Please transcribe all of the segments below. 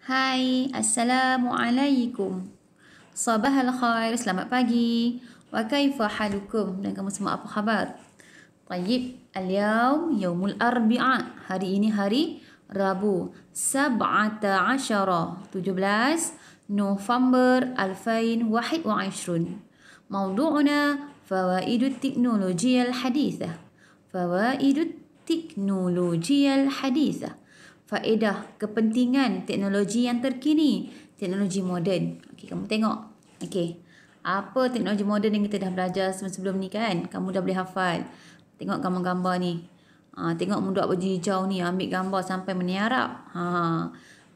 Hai, Assalamualaikum. Sabahal khair, selamat pagi. Wa kaifa halukum? Dan kamu semua apa khabar? Tayyib, al-yawm yaumul arbi'a. Hari ini hari Rabu, 17 November 2021. Mawdu'una fawaidut teknologi al-hadithah. Fawaidut teknologi al-hadithah. Faedah kepentingan teknologi yang terkini, teknologi moden. Okey, kamu tengok. Okey. Apa teknologi moden yang kita dah belajar sebelum ni kan? Kamu dah boleh hafal. Tengok gambar-gambar ni. Tengok budak berhijau ni ambil gambar sampai meniarap.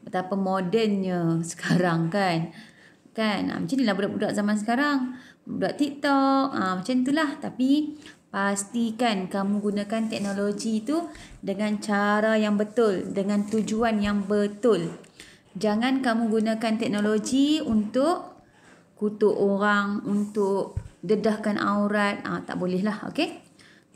Betapa modennya sekarang kan? Macam inilah budak-budak zaman sekarang. Budak TikTok, macam itulah. Tapi pastikan kamu gunakan teknologi itu dengan cara yang betul, dengan tujuan yang betul. Jangan kamu gunakan teknologi untuk kutuk orang, untuk dedahkan aurat. Tak bolehlah, okey?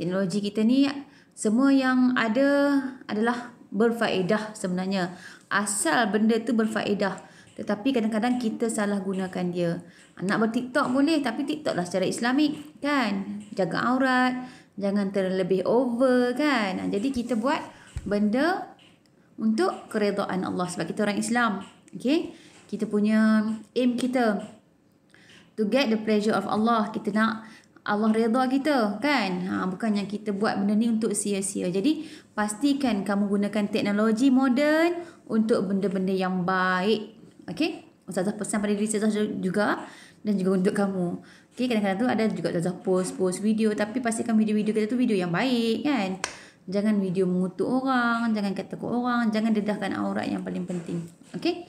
Teknologi kita ni semua yang ada adalah berfaedah sebenarnya. Asal benda tu berfaedah. Tetapi kadang-kadang kita salah gunakan dia. Nak berTikTok boleh, tapi TikTok lah secara Islamik kan. Jaga aurat, jangan terlebih over kan. Jadi kita buat benda untuk keredaan Allah sebab kita orang Islam. Okay? Kita punya aim kita to get the pleasure of Allah. Kita nak Allah redha kita kan. Bukan yang kita buat benda ni untuk sia-sia. Jadi pastikan kamu gunakan teknologi moden untuk benda-benda yang baik. Okey? Ustazah pesan pada diri Ustazah juga dan juga untuk kamu. Okey, kadang-kadang tu ada juga Ustazah post video, tapi pastikan video-video kita tu video yang baik kan. Jangan video mengutuk orang, jangan kata ke orang, jangan dedahkan aurat yang paling penting. Okey?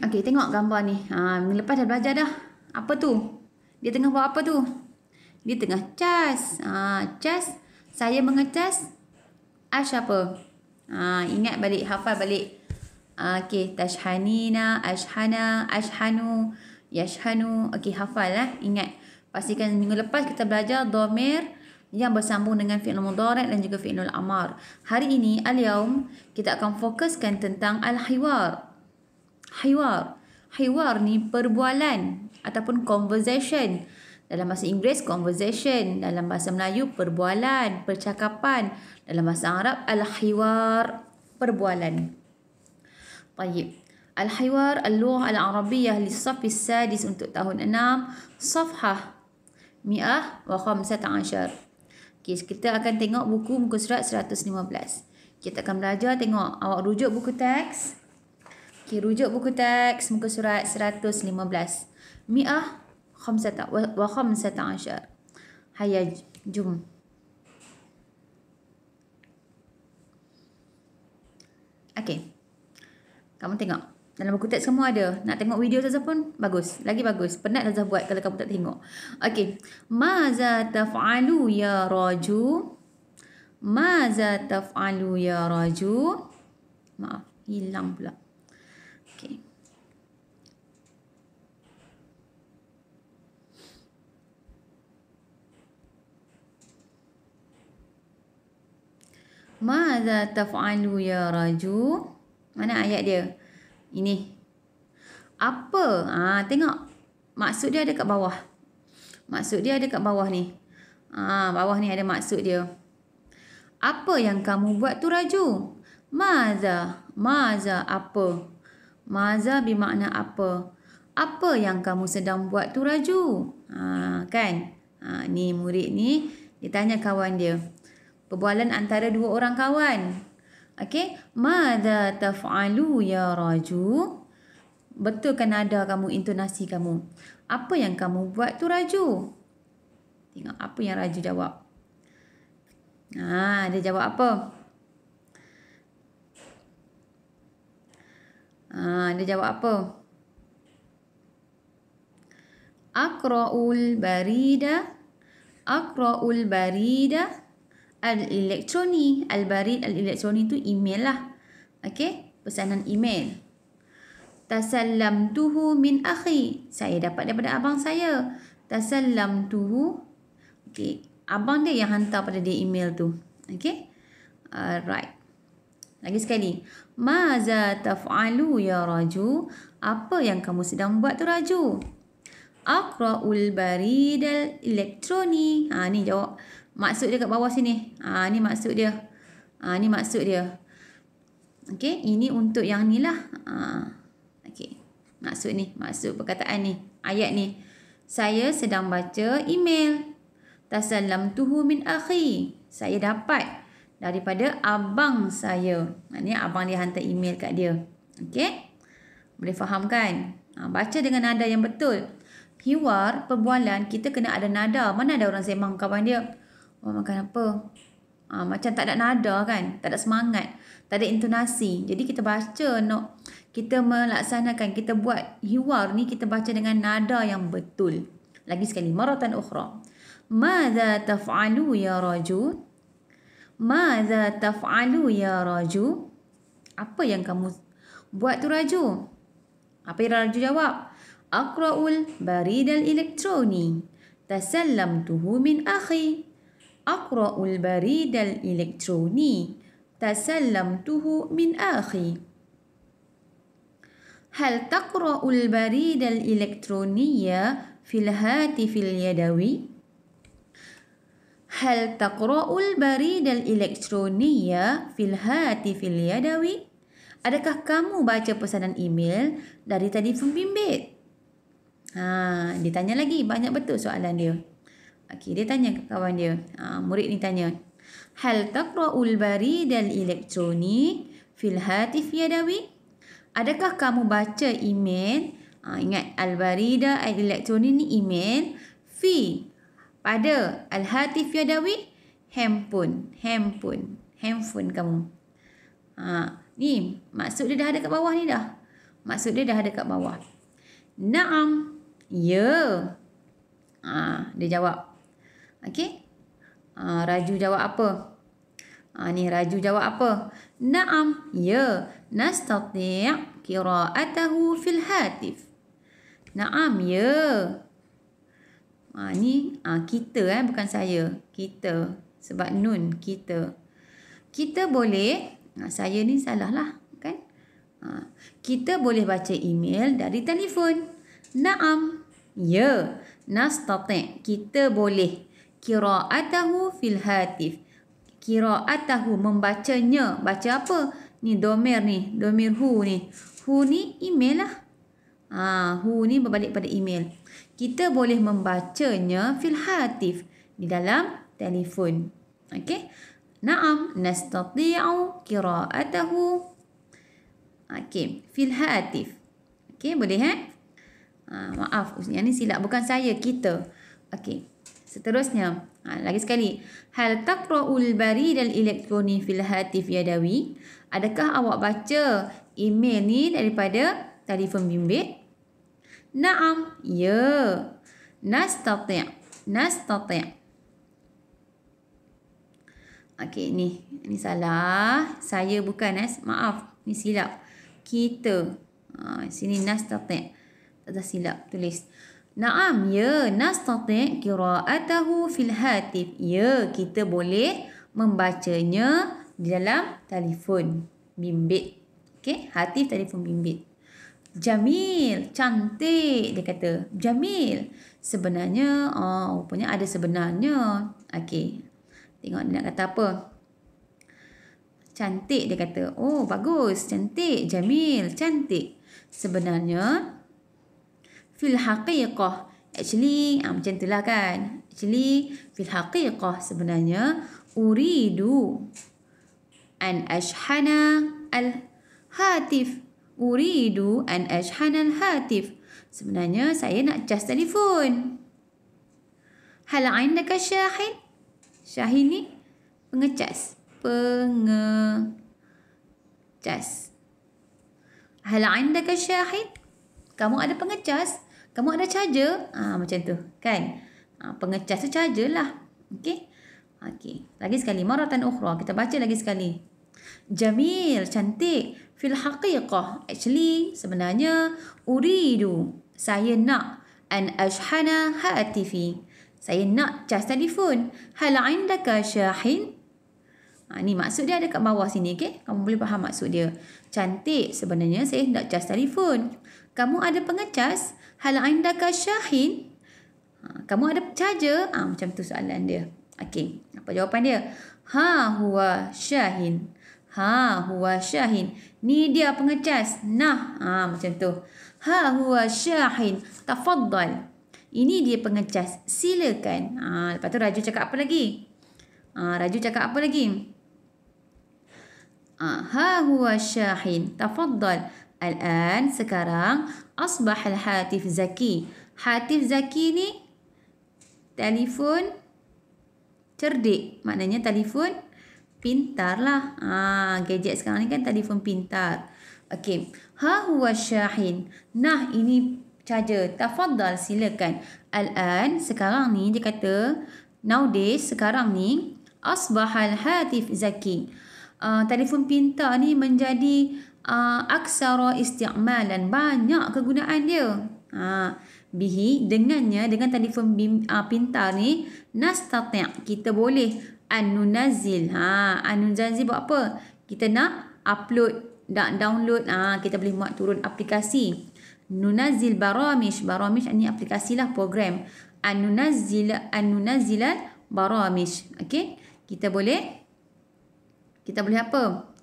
Okey, tengok gambar ni. Minggu lepas dah belajar dah. Apa tu? Dia tengah buat apa tu? Dia tengah cas. Cas. Saya mengecas. Ash apa? Ingat balik, hafal balik. Okey, tashhanina, ashhana, ashhanu, yashhanu. Okey, hafal lah. Ingat. Pastikan minggu lepas kita belajar dhamir yang bersambung dengan fi'il mudhari' dan juga fi'il amar. Hari ini, al-yaum, kita akan fokuskan tentang al-hiwar. Hiwar. Hiwar ni perbualan ataupun conversation. Dalam bahasa Inggeris, conversation. Dalam bahasa Melayu, perbualan, percakapan. Dalam bahasa Arab, al-hiwar, perbualan. Tayyib. Al-hiwar al-lughah al-arabiyyah lis-saff as-sadis untuk tahun 6, safhah 115. Okey, kita akan tengok buku muka surat 115. Kita akan belajar, tengok awak rujuk buku teks. Okey, rujuk buku teks muka surat 115. 115. Hayya, jom. Okey. Kamu tengok. Dalam buku teks kamu ada. Nak tengok video Ustazah pun bagus. Lagi bagus. Penat Ustazah buat kalau kamu tak tengok. Okey. Maza taf'alu ya raju? Maza taf'alu ya raju? Maaf, hilang pula. Okey. Maza taf'alu ya raju? Mana ayat dia? Ini. Apa? Tengok. Maksud dia ada kat bawah. Maksud dia ada kat bawah ni. Bawah ni ada maksud dia. Apa yang kamu buat tu raju? Maza. Maza apa? Maza bermakna apa? Apa yang kamu sedang buat tu raju? Kan? Ni murid ni. Dia tanya kawan dia. Perbualan antara dua orang kawan. Okey, madza taf'alu ya raju? Betulkan nada kamu, intonasi kamu. Apa yang kamu buat tu raju? Tengok apa yang raju jawab. Dia jawab apa? Dia jawab apa? Aqra'ul barida. Aqra'ul barida. Al-elektroni. Al-barid, al-elektroni tu email lah. Okey, pesanan email. Tasallamtuhu min akhi. Saya dapat daripada abang saya. Tasallamtuhu. Okey, abang dia yang hantar pada dia email tu. Okey. Alright. Lagi sekali. Maza taf'alu ya Raju? Apa yang kamu sedang buat tu Raju? Aqra'ul baridal elektroni. Ni jawab. Maksud dia kat bawah sini. Ni maksud dia. Ni maksud dia. Okey, ini untuk yang ni lah. Okey. Maksud perkataan ni. Ayat ni. Saya sedang baca email. Tasallamtuhu min akhi. Saya dapat daripada abang saya. Ni abang dia hantar email kat dia. Okey? Boleh faham kan? Baca dengan nada yang betul. Hiwar, perbualan, kita kena ada nada. Mana ada orang sembang kawan dia? Makan apa? Macam tak ada nada kan? Tak ada semangat. Tak ada intonasi. Jadi kita baca, kita melaksanakan, kita buat hiwar ni, kita baca dengan nada yang betul. Lagi sekali, maratan ukhra. Madza taf'alu ya Raju? Madza taf'alu ya Raju? Apa yang kamu buat tu Raju? Apa yang Raju jawab? Aqra'ul baridal elektroni. Tasallamtuhu min akhi. Aqra'ul baridal elektroni. Tasallamtuhu min akhi. Hal taqra'ul baridal elektroniyya fil hatifil yadawi? Hal taqra'ul baridal elektroniyya fil hatifil yadawi? Adakah kamu baca pesanan email dari telefon bimbit? Dia tanya lagi. Banyak betul soalan dia. Okey, dia tanya ke kawan dia. Murid ni tanya. Hal taqra'ul baridal elektroni fil hatif yadawi? Adakah kamu baca email? Ingat, al-barida al-elektroni ni email. Fi, pada al-hatif yadawi, handphone kamu. Ni maksud dia dah ada kat bawah ni dah. Maksud dia dah ada kat bawah. Naam, ya. Dia jawab. Okey. Raju jawab apa? Ni Raju jawab apa? Naam, ya. Nastati' qira'atahu fil hatif. Naam, ya. Ni kita bukan saya. Kita. Sebab nun kita. Kita boleh, saya ni salah lah kan? Kita boleh baca email dari telefon. Naam, ya. Nastati', kita boleh. Qira'atahu fil hatif. Qira'atahu, membacanya. Baca apa? Ni domir ni. Domir hu ni. Hu ni email lah. Hu ni berbalik pada email. Kita boleh membacanya fil hatif. Di dalam telefon. Okey. Naam, nastati'u qira'atahu. Okey. Fil hatif. Okey, boleh maaf. Yang ni silap. Bukan saya, kita. Okey. Seterusnya, lagi sekali. Hal taqra'ul baridal elektroni fil hatif yadawi? Adakah awak baca email ni daripada telefon bimbit? Naam, ya. Nastati'. Okey, ni salah. Saya bukan, maaf. Ni silap. Kita. Sini nastati'. Tak silap, tulis. Naam, ya. Nastati' qira'atahu fil hatif. Ya, kita boleh membacanya di dalam telefon bimbit. Okey, hatif telefon bimbit. Jamil, cantik, dia kata. Jamil. Sebenarnya, rupanya ada sebenarnya. Okey. Tengok dia nak kata apa. Cantik, dia kata. Oh, bagus. Cantik. Jamil, cantik. Sebenarnya, fil haqiqah. Actually, macam itulah kan. Actually, fil haqiqah sebenarnya uridu an ashhana al-hatif. Uridu an ashhana al-hatif. Sebenarnya saya nak cas telefon. Hal 'indaka syahid? Syahid ni pengecas. Pengecas. Hal 'indaka syahid? Kamu ada pengecas? Kamu ada charger? Macam tu, kan? Pengecas tu charger lah. Okey? Okey. Lagi sekali. Maratan ukhra. Kita baca lagi sekali. Jamil, cantik. Fil haqiqah. Actually, sebenarnya, uridu. Saya nak. An ashhana hatifi. Saya nak cas telefon. Hal 'indaka syahin? Ni maksud dia ada kat bawah sini. Okay? Kamu boleh faham maksud dia. Cantik. Sebenarnya saya hendak cas telefon. Kamu ada pengecas? Hal indaka syahin? Kamu ada charger? Macam tu soalan dia. Okey. Apa jawapan dia? Ha huwa syahin. Ha huwa syahin. Ni dia pengecas. Nah. Macam tu. Ha huwa syahin. Tafaddal. Ini dia pengecas. Silakan. Lepas tu Raju cakap apa lagi? Raju cakap apa lagi? Ha huwa syahin. Tafaddal. Al-an, sekarang, asbah al-hatif zaki. Hatif zaki ni telefon cerdik. Maknanya telefon pintar lah. Gadget sekarang ni kan telefon pintar. Okey. Ha huwa syahin. Nah, ini charger. Tafaddal, silakan. Al-an, sekarang ni dia kata, nowadays, sekarang ni, asbah al-hatif zaki. Telefon pintar ni menjadi aksara isti'malan, banyak kegunaan dia. Bihi, dengannya, dengan telefon pintar ni, nastati', kita boleh an-nunazil. An-nunazil buat apa? Kita nak upload, nak download, kita boleh buat turun aplikasi. Nunazil baramish, baramish ni aplikasi lah, program. An-nunazilal baramish. Okey, kita boleh apa?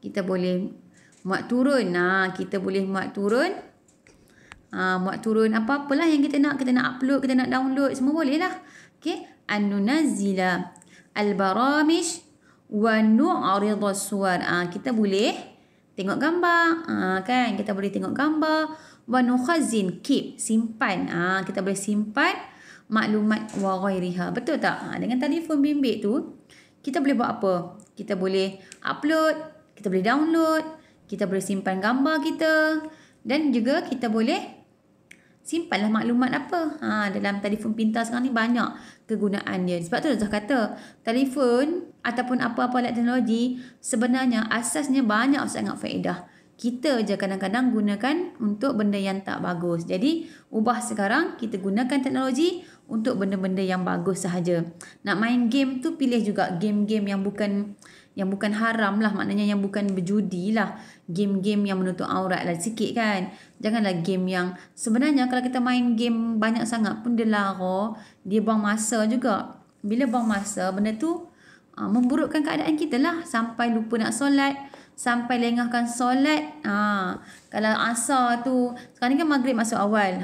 Kita boleh muat turun. Kita boleh muat turun. Muat turun apa-apalah yang kita nak upload, kita nak download, semua boleh lah. Okey, an-nunazzila al-baramish wa nu'rida suwar. Kita boleh tengok gambar, kan? Kita boleh tengok gambar. Wa nukhazin, keep, simpan. Kita boleh simpan maklumat wa ghairiha. Betul tak? Dengan telefon bimbit tu, kita boleh buat apa? Kita boleh upload, kita boleh download, kita boleh simpan gambar kita, dan juga kita boleh simpanlah maklumat apa. Dalam telefon pintar sekarang ni banyak kegunaan dia. Sebab tu Zah kata, telefon ataupun apa-apa alat teknologi sebenarnya asasnya banyak sangat faedah. Kita je kadang-kadang gunakan untuk benda yang tak bagus. Jadi, ubah sekarang kita gunakan teknologi untuk benda-benda yang bagus sahaja. Nak main game tu, pilih juga game-game yang bukan haram lah. Maknanya yang bukan berjudi lah. Game-game yang menutup aurat lah sikit kan. Janganlah game yang sebenarnya kalau kita main game banyak sangat pun dia lara. Dia buang masa juga. Bila buang masa, benda tu memburukkan keadaan kita lah. Sampai lupa nak solat. Sampai lengahkan solat. Kalau asar tu, sekarang ni kan maghrib masuk awal.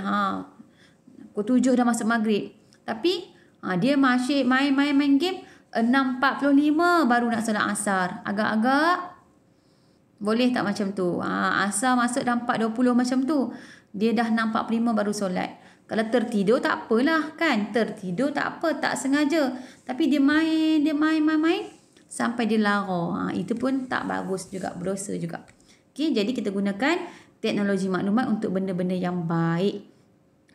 Pukul 7 dah masuk maghrib. Tapi dia masih main game 6.45 baru nak solat asar. Agak-agak boleh tak macam tu? Asar masuk dah 4.20 macam tu. Dia dah 6.45 baru solat. Kalau tertidur tak apalah kan. Tertidur tak apa, tak sengaja. Tapi dia main sampai dia lara. Itu pun tak bagus juga, berdosa juga. Okey, jadi kita gunakan teknologi maklumat untuk benda-benda yang baik.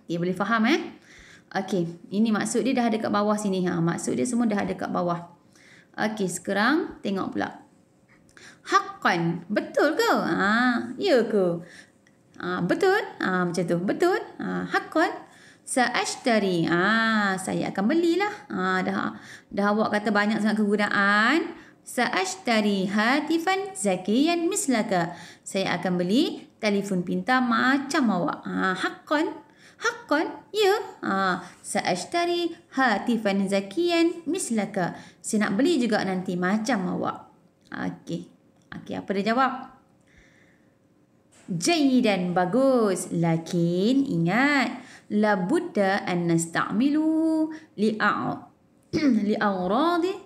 Okay, boleh faham Okey, ini maksud dia dah ada kat bawah sini. Maksud dia semua dah ada kat bawah. Okey, sekarang tengok pula. Haqqan, betul ke? Ya ke? Betul? Macam tu. Betul? Haqqan. Sa'ashtari. Saya akan belilah. Dah awak kata banyak sangat kegunaan. Sa'ashtari hatifan zakiyan mislaka. Saya akan beli telefon pintar macam awak. Haqqan. Haqqan. Ya. Sa'ashtari hatifan zakiyan mislaka. Saya nak beli juga nanti macam awak. Okey, apa dia jawab? Jayidan, bagus. Lakin ingat, labudda an nasta'milu li'aghradi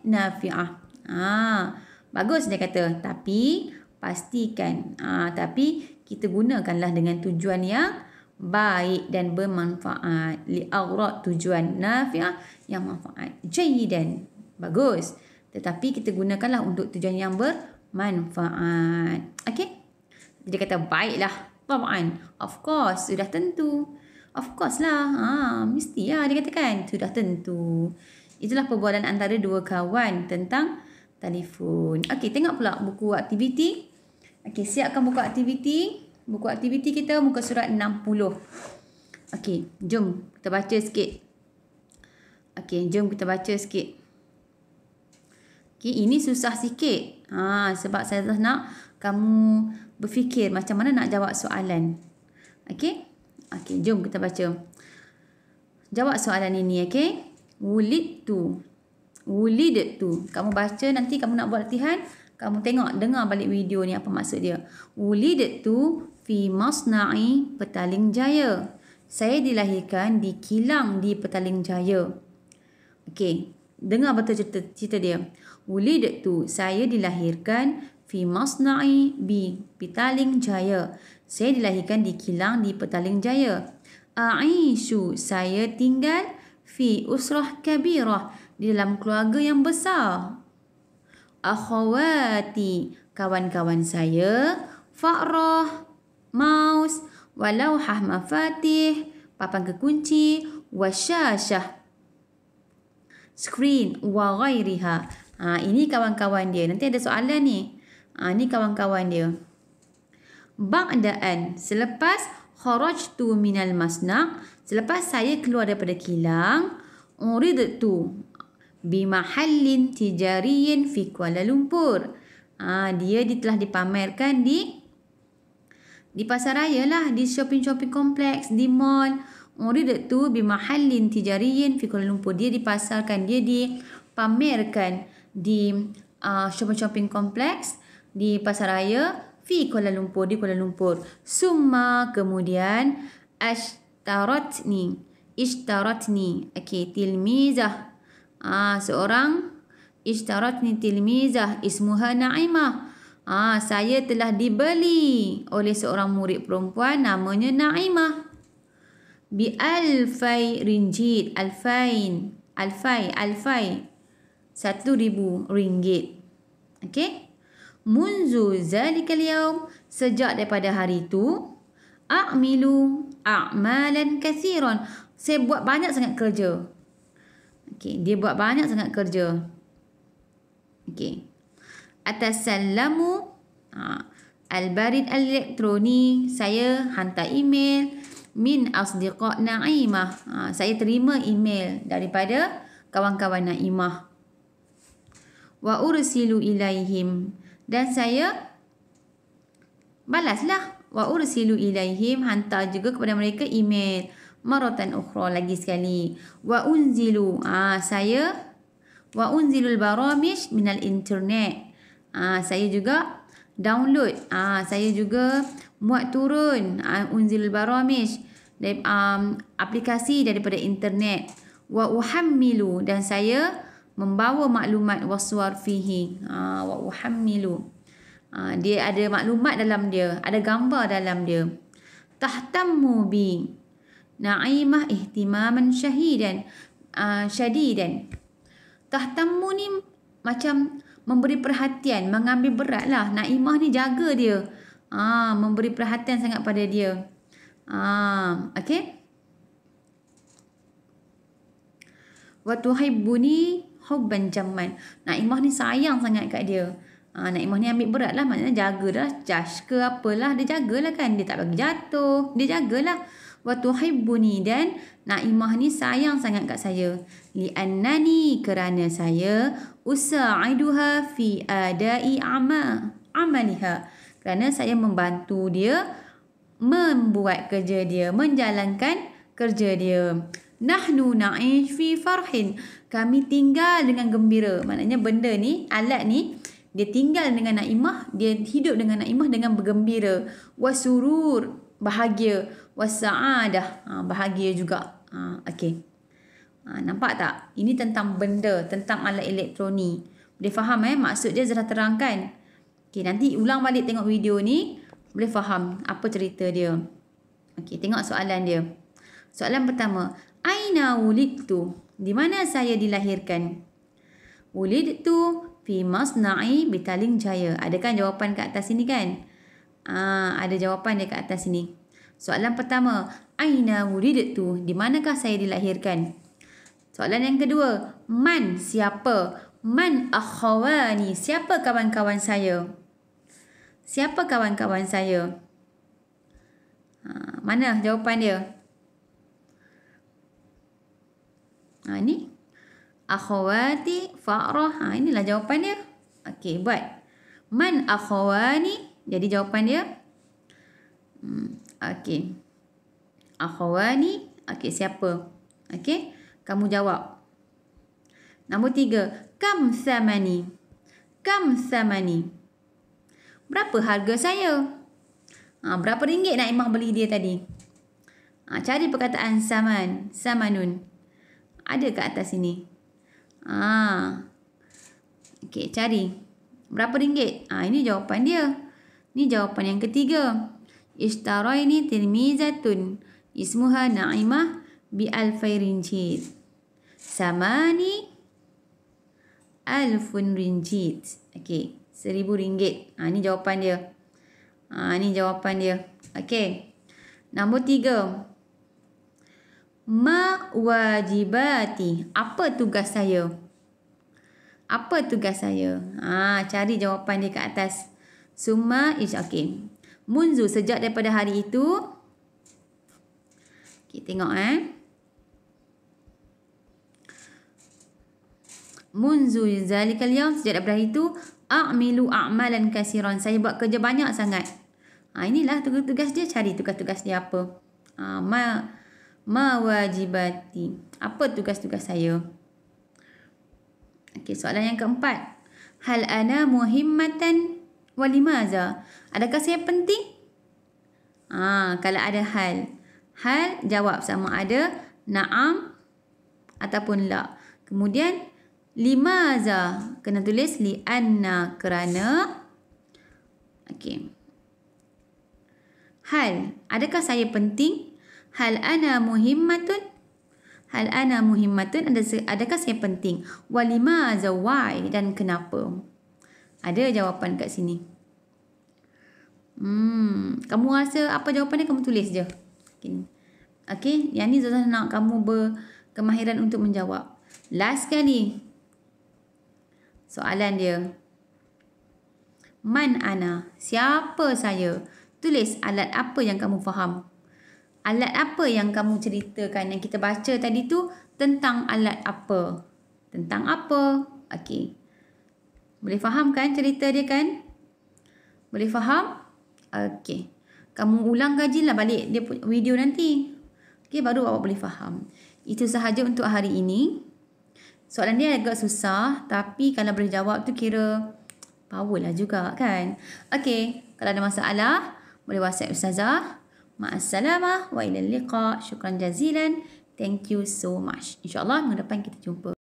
nafi'ah. Bagus dia kata, tapi pastikan. Tapi kita gunakanlah dengan tujuan yang baik dan bermanfaat. Li'aghrad, tujuan, nafi'ah, yang manfaat. Jayidan, bagus. Tetapi kita gunakanlah untuk tujuan yang bermanfaat. Okey? Dia kata, baiklah. Tab'an. Of course. Sudah tentu. Of course lah. Mesti lah dia katakan. Sudah tentu. Itulah perbualan antara dua kawan tentang telefon. Okey, tengok pula buku aktiviti. Okey, siapkan buku aktiviti. Buku aktiviti kita muka surat 60. Okey, jom kita baca sikit. Okey, jom kita baca sikit. Okey, ini susah sikit. Sebab saya nak kamu berfikir macam mana nak jawab soalan. Okey? Okey, jom kita baca. Jawab soalan ini, okey? Wulidtu. Wulidtu. Kamu baca, nanti kamu nak buat latihan, kamu tengok, dengar balik video ni apa maksud dia. Wulidtu fi masna'i Petaling Jaya. Saya dilahirkan di kilang di Petaling Jaya. Okey, dengar betul cerita dia. Wulidtu, saya dilahirkan fi masna'i Petaling Jaya. Saya dilahirkan di kilang di Petaling Jaya. A'ishu, saya tinggal fi usrah kabirah, di dalam keluarga yang besar. Akhawati, kawan-kawan saya. Fa'rah, maus. Walauhah mafatih, papan kekunci. Wasyashah, screen. Wa ghairiha. Ini kawan-kawan dia. Nanti ada soalan ni. Ni kawan-kawan dia. Ba'da'an, selepas kharajtu minal masna', selepas saya keluar daripada kilang. Uridtu bimahallin tijariyin fi Kuala Lumpur. Dia telah dipamerkan di pasaraya lah, di shopping kompleks, di mall. Uridtu bimahallin tijariyin fi Kuala Lumpur. Dia dipasarkan, dia dipamerkan di shopping kompleks di pasaraya fi Kuala Lumpur, di Kuala Lumpur. Summa, kemudian ishtaratni. Okey, tilmizah. Seorang ishtaratni tilmizah ismuha Naimah. Saya telah dibeli oleh seorang murid perempuan namanya Naimah. Bi alfai ringgit. Alfai. 1,000 ringgit. Okey. Munzu zalikal yaum, sejak daripada hari itu. A'milu a'malan kathiran, saya buat banyak sangat kerja. Okey, dia buat banyak sangat kerja. Okey. Atasallamu al-barid al-elektroni, saya hantar email. Min asdiqa Naimah, saya terima email daripada kawan-kawan Naimah. Wa ursilu ilaihim, dan saya balaslah. Wa ursilu ilaihim, hantar juga kepada mereka email. Maratan ukhra, lagi sekali. Wa unzilu, wa unzilul baramish minal internet. Saya juga download. Saya juga muat turun unzilul baramish, aplikasi daripada internet. Wa uhammilu, dan saya membawa maklumat waswar fihi. Wa uhammilu, dia ada maklumat dalam dia, ada gambar dalam dia. Tahtammu bi Naimah ihtimaman syadidan. Tahtammu ni macam memberi perhatian, mengambil berat lah. Naimah ni jaga dia. Memberi perhatian sangat pada dia. Okey. Wa tuhibbuni hubban jamman. Naimah ni sayang sangat kat dia. Naimah ni ambil berat lah, maknanya jaga dah, cash ke apalah, dia jagalah kan, dia tak bagi jatuh, dia jagalah. Wa tuhibbuni, dan Naimah ni sayang sangat kat saya. Li'annani, kerana saya usa'iduha fi adai amaliha, kerana saya membantu dia membuat kerja dia, menjalankan kerja dia. Nahnu na'ish fi farhin, kami tinggal dengan gembira. Maknanya benda ni, alat ni, dia tinggal dengan Naimah, dia hidup dengan Naimah dengan bergembira. Wasurur, bahagia. Wasa'adah, bahagia juga. Okey. Nampak tak? Ini tentang benda, tentang alat elektronik. Boleh faham maksud dia Zara terangkan. Okey, nanti ulang balik tengok video ni, boleh faham apa cerita dia. Okey, tengok soalan dia. Soalan pertama, aina wulidtu? Di mana saya dilahirkan? Wulidtu fi masna'i Petaling Jaya. Ada kan jawapan kat atas sini kan? Ada jawapan dia kat atas sini. Soalan pertama, aina wulidtu? Di manakah saya dilahirkan? Soalan yang kedua, man, siapa? Man akhawani, siapa kawan-kawan saya? Siapa kawan-kawan saya? Mana jawapan dia? Ni akhawati Farah. Inilah jawapan dia. Okey, buat. Man akhawani. Jadi jawapan dia. Okey. Akhawani. Okey, siapa? Okey, kamu jawab. Nombor 3. Kam thamani. Kam thamani. Berapa harga saya? Berapa ringgit Naimah beli dia tadi? Cari perkataan saman. Samanun. Ada kat atas sini. Okey, cari. Berapa ringgit? Ini jawapan dia. Ini jawapan yang ketiga. Ishtaraini tilmizatun. Ismuha Naimah bi alfai ringgit. Samani alfun ringgit. Okey, 1,000 ringgit. Ini jawapan dia. Ini jawapan dia. Okey. Nombor 3. Ma wajibati. Apa tugas saya? Apa tugas saya? Cari jawapan dia kat atas. Summa ish. Okey. Munzu, sejak daripada hari itu. Okey, tengok Munzu zalikal yaum, sejak daripada hari itu. A'milu a'malan kasiran. Saya buat kerja banyak sangat. Inilah tugas-tugas dia. Cari tugas-tugas dia apa. Ma wajibati. Apa tugas-tugas saya? Okey, soalan yang keempat. Hal ana muhimmatan walimaza. Adakah saya penting? Kalau ada hal. Hal, jawab sama ada na'am ataupun la. Kemudian limaza. Kena tulis li'anna, kerana. Okey. Hal, adakah saya penting? Hal ana muhimmatun. Hal ana muhimmatun. Adakah saya penting? Walimaza, why, dan kenapa? Ada jawapan kat sini. Kamu rasa apa jawapan dia? Kamu tulis je. Okey, yang ni Zazah nak kamu berkemahiran untuk menjawab. Last kali. Soalan dia. Man ana. Siapa saya? Tulis alat apa yang kamu faham. Alat apa yang kamu ceritakan, yang kita baca tadi tu, tentang alat apa? Tentang apa? Okey. Boleh faham kan cerita dia kan? Boleh faham? Okey. Kamu ulang kajilah balik dia video nanti. Okey, baru awak boleh faham. Itu sahaja untuk hari ini. Soalan dia agak susah, tapi kalau boleh jawab tu kira power lah juga kan? Okey. Kalau ada masalah, boleh WhatsApp Ustazah. Ma'assalamah wa ilal liqa. Syukran jazilan. Thank you so much. InsyaAllah minggu depan kita jumpa.